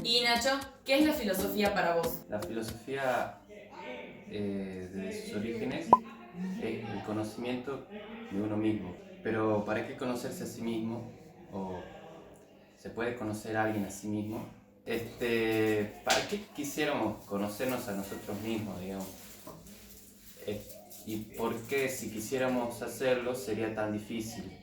Y Nacho, ¿qué es la filosofía para vos? La filosofía, desde sus orígenes, es el conocimiento de uno mismo. Pero ¿para qué conocerse a sí mismo? ¿O se puede conocer a alguien a sí mismo? ¿Para qué quisiéramos conocernos a nosotros mismos, digamos? ¿Y por qué si quisiéramos hacerlo sería tan difícil?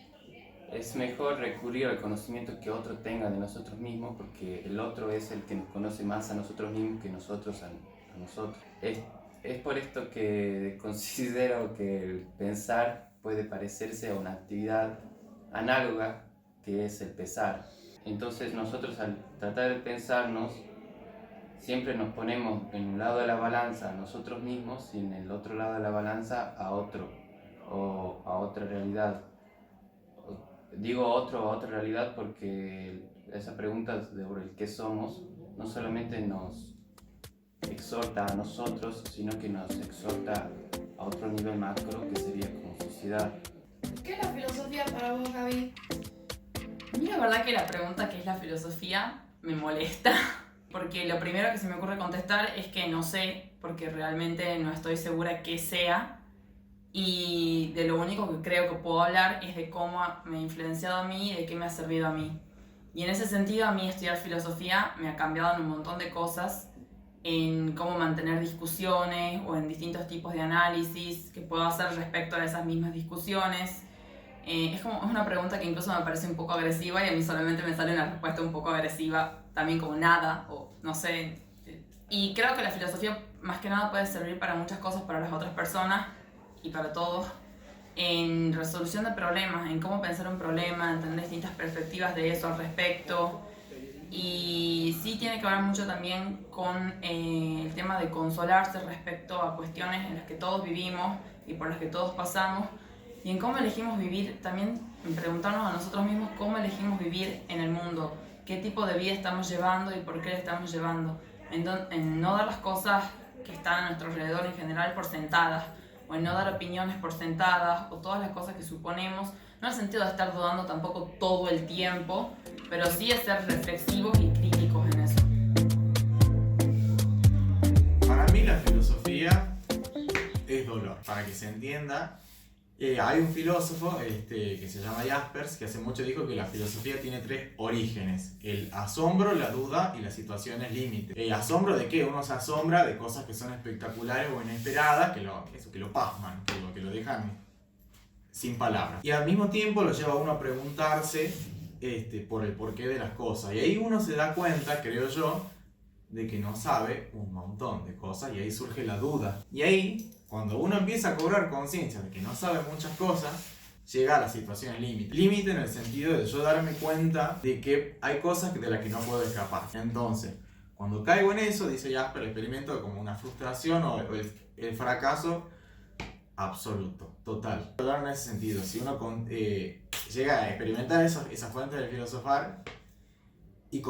Es mejor recurrir al conocimiento que otro tenga de nosotros mismos, porque el otro es el que nos conoce más a nosotros mismos que nosotros a nosotros. Es por esto que considero que el pensar puede parecerse a una actividad análoga que es el pesar. Entonces nosotros, al tratar de pensarnos, siempre nos ponemos en un lado de la balanza a nosotros mismos y en el otro lado de la balanza a otro o a otra realidad. Digo otro a otra realidad porque esa pregunta sobre el qué somos no solamente nos exhorta a nosotros, sino que nos exhorta a otro nivel macro, que sería como sociedad. ¿Qué es la filosofía para vos, Gaby? A mí la verdad que la pregunta ¿qué es la filosofía? Me molesta, porque lo primero que se me ocurre contestar es que no sé, porque realmente no estoy segura qué sea, y de lo único que creo que puedo hablar es de cómo me ha influenciado a mí y de qué me ha servido a mí. Y en ese sentido, a mí estudiar filosofía me ha cambiado en un montón de cosas, en cómo mantener discusiones o en distintos tipos de análisis que puedo hacer respecto a esas mismas discusiones. Es una pregunta que incluso me parece un poco agresiva y a mí solamente me sale una respuesta un poco agresiva, también como nada, o no sé. Y creo que la filosofía más que nada puede servir para muchas cosas para las otras personas y para todos, en resolución de problemas, en cómo pensar un problema, entender distintas perspectivas de eso al respecto. Y sí tiene que ver mucho también con el tema de consolarse respecto a cuestiones en las que todos vivimos y por las que todos pasamos, y en cómo elegimos vivir, también preguntarnos a nosotros mismos cómo elegimos vivir en el mundo, qué tipo de vida estamos llevando y por qué la estamos llevando, en no dar las cosas que están a nuestro alrededor en general por sentadas, o en no dar opiniones por sentadas, o todas las cosas que suponemos, no en el sentido de estar dudando tampoco todo el tiempo, pero sí es ser reflexivos y críticos en eso. Para mí la filosofía es dolor. Para que se entienda, hay un filósofo que se llama Jaspers que hace mucho dijo que la filosofía tiene tres orígenes: el asombro, la duda y las situaciones límite. ¿El asombro de qué? Uno se asombra de cosas que son espectaculares o inesperadas, que lo pasman, que lo dejan sin palabras. Y al mismo tiempo lo lleva a uno a preguntarse por el porqué de las cosas. Y ahí uno se da cuenta, creo yo, de que no sabe un montón de cosas, y ahí surge la duda. Y ahí, cuando uno empieza a cobrar conciencia de que no sabe muchas cosas, llega a la situación límite. Límite en el sentido de yo darme cuenta de que hay cosas de las que no puedo escapar. Entonces, cuando caigo en eso, dice Jasper, el experimento como una frustración o el fracaso absoluto, total. En ese sentido, si uno llega a experimentar esa fuente del filosofar y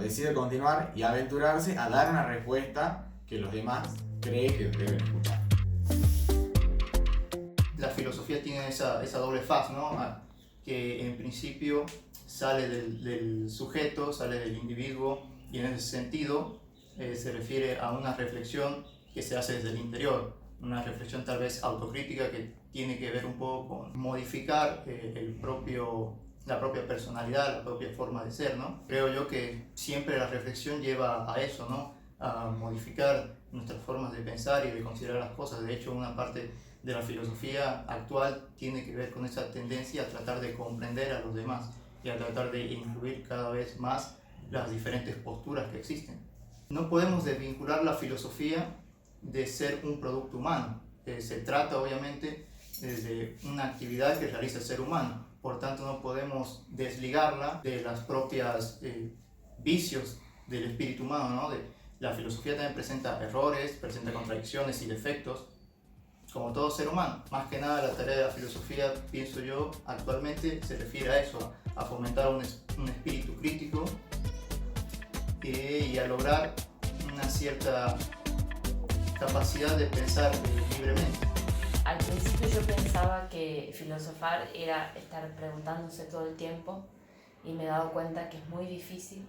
decide continuar y aventurarse a dar una respuesta que los demás creen que deben escuchar. La filosofía tiene esa doble faz, ¿no? Que en principio sale del sujeto, sale del individuo, y en ese sentido se refiere a una reflexión que se hace desde el interior, una reflexión tal vez autocrítica que tiene que ver un poco con modificar la propia personalidad, la propia forma de ser, ¿no? Creo yo que siempre la reflexión lleva a eso, ¿no? A modificar nuestras formas de pensar y de considerar las cosas. De hecho, una parte de la filosofía actual tiene que ver con esa tendencia a tratar de comprender a los demás y a tratar de incluir cada vez más las diferentes posturas que existen. No podemos desvincular la filosofía de ser un producto humano. Se trata obviamente de una actividad que realiza el ser humano, por tanto no podemos desligarla de las propias vicios del espíritu humano, ¿no? La filosofía también presenta errores, presenta contradicciones y defectos, como todo ser humano. Más que nada la tarea de la filosofía, pienso yo, actualmente se refiere a eso, a fomentar un espíritu crítico y a lograr una cierta capacidad de pensar libremente. Al principio yo pensaba que filosofar era estar preguntándose todo el tiempo, y me he dado cuenta que es muy difícil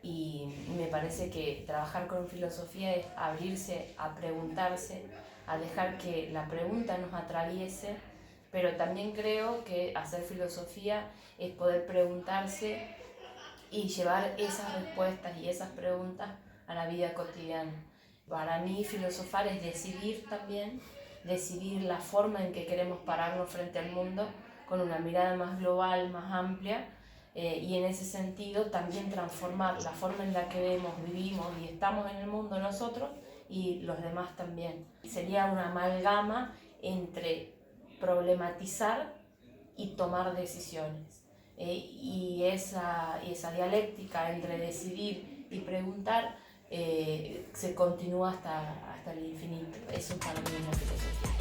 Y me parece que trabajar con filosofía es abrirse a preguntarse, a dejar que la pregunta nos atraviese, pero también creo que hacer filosofía es poder preguntarse y llevar esas respuestas y esas preguntas a la vida cotidiana. Para mí filosofar es decidir también, decidir la forma en que queremos pararnos frente al mundo con una mirada más global, más amplia, y en ese sentido también transformar la forma en la que vemos, vivimos y estamos en el mundo nosotros y los demás también. Sería una amalgama entre problematizar y tomar decisiones. Y esa dialéctica entre decidir y preguntar se continúa hasta el infinito. Eso para mí es la filosofía.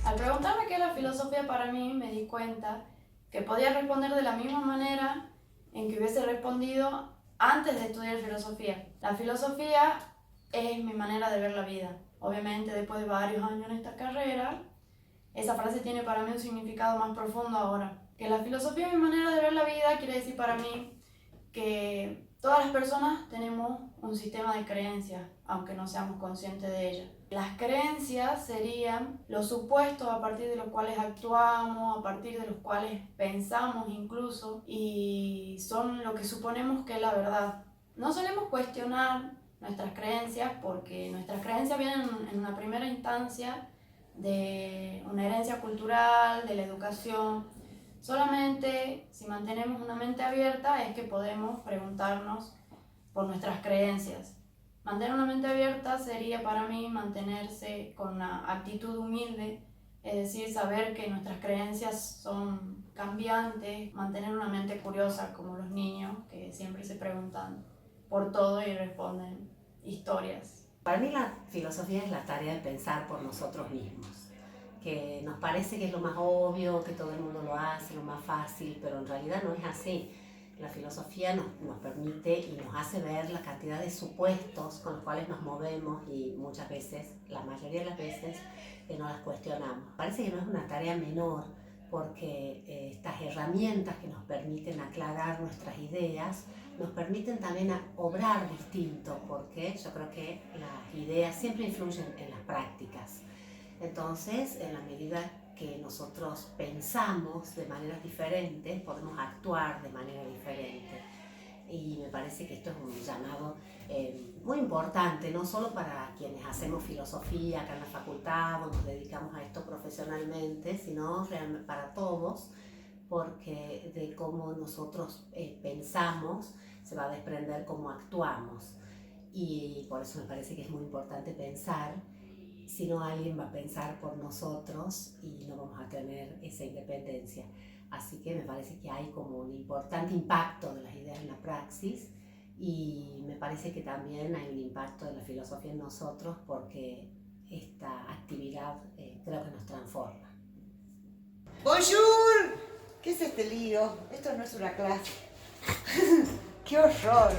Al preguntarme qué es la filosofía para mí, me di cuenta que podía responder de la misma manera en que hubiese respondido antes de estudiar filosofía. La filosofía es mi manera de ver la vida. Obviamente, después de varios años en esta carrera, esa frase tiene para mí un significado más profundo ahora. Que la filosofía es mi manera de ver la vida quiere decir para mí que todas las personas tenemos un sistema de creencias, aunque no seamos conscientes de ellas. Las creencias serían los supuestos a partir de los cuales actuamos, a partir de los cuales pensamos incluso, y son lo que suponemos que es la verdad. No solemos cuestionar nuestras creencias porque nuestras creencias vienen en una primera instancia de una herencia cultural, de la educación. Solamente si mantenemos una mente abierta es que podemos preguntarnos por nuestras creencias. Mantener una mente abierta sería para mí mantenerse con una actitud humilde, es decir, saber que nuestras creencias son cambiantes, mantener una mente curiosa como los niños que siempre se preguntan por todo y responden historias. Para mí la filosofía es la tarea de pensar por nosotros mismos, que nos parece que es lo más obvio, que todo el mundo lo hace, lo más fácil, pero en realidad no es así. La filosofía nos permite y nos hace ver la cantidad de supuestos con los cuales nos movemos y muchas veces, la mayoría de las veces, no las cuestionamos. Parece que no es una tarea menor porque estas herramientas que nos permiten aclarar nuestras ideas nos permiten también obrar distinto, porque yo creo que las ideas siempre influyen en las prácticas. Entonces, en la medida que nosotros pensamos de maneras diferentes, podemos actuar de manera diferente. Y me parece que esto es un llamado muy importante, no solo para quienes hacemos filosofía acá en la facultad o nos dedicamos a esto profesionalmente, sino realmente para todos, porque de cómo nosotros pensamos se va a desprender cómo actuamos. Y por eso me parece que es muy importante pensar. Si no, alguien va a pensar por nosotros y no vamos a tener esa independencia. Así que me parece que hay como un importante impacto de las ideas en la praxis y me parece que también hay un impacto de la filosofía en nosotros porque esta actividad creo que nos transforma. ¡Bonjour! ¿Qué es este lío? Esto no es una clase. ¡Qué horror!